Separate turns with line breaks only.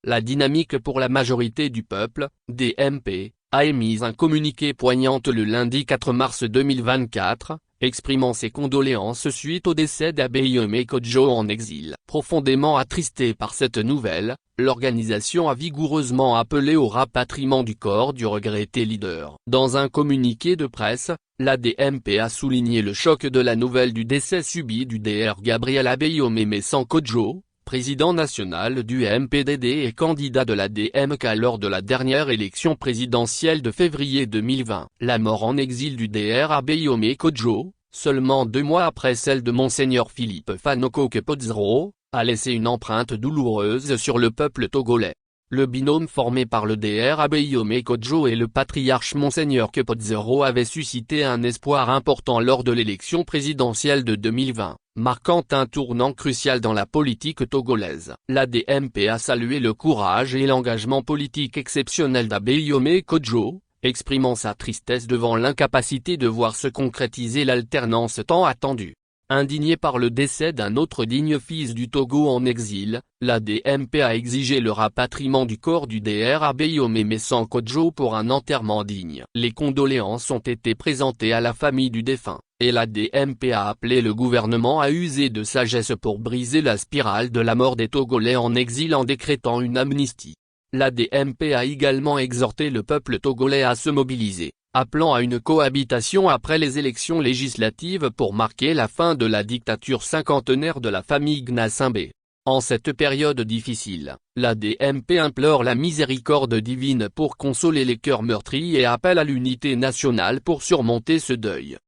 La Dynamique pour la majorité du peuple, DMP, a émis un communiqué poignant le lundi 4 mars 2024, exprimant ses condoléances suite au décès d'Abeyome Kodjo en exil. Profondément attristé par cette nouvelle, l'organisation a vigoureusement appelé au rapatriement du corps du regretté leader. Dans un communiqué de presse, la DMP a souligné le choc de la nouvelle du décès subi du Dr Gabriel Abeyome Messan Kodjo, président national du MPDD et candidat de la DMK lors de la dernière élection présidentielle de février 2020. La mort en exil du Dr Abeyome Kodjo, seulement 2 mois après celle de Monseigneur Philippe Fanoko Kepodzero, a laissé une empreinte douloureuse sur le peuple togolais. Le binôme formé par le Dr Abeyome Kodjo et le patriarche Monseigneur Kepodzero avait suscité un espoir important lors de l'élection présidentielle de 2020, marquant un tournant crucial dans la politique togolaise. La DMP a salué le courage et l'engagement politique exceptionnel d'Abeyome Kodjo, exprimant sa tristesse devant l'incapacité de voir se concrétiser l'alternance tant attendue. Indignée par le décès d'un autre digne fils du Togo en exil, la DMP a exigé le rapatriement du corps du Dr Abeyome Messan Kodjo pour un enterrement digne. Les condoléances ont été présentées à la famille du défunt, et la DMP a appelé le gouvernement à user de sagesse pour briser la spirale de la mort des Togolais en exil en décrétant une amnistie. La DMP a également exhorté le peuple togolais à se mobiliser, appelant à une cohabitation après les élections législatives pour marquer la fin de la dictature cinquantenaire de la famille Gnassingbé. En cette période difficile, la DMP implore la miséricorde divine pour consoler les cœurs meurtris et appelle à l'unité nationale pour surmonter ce deuil.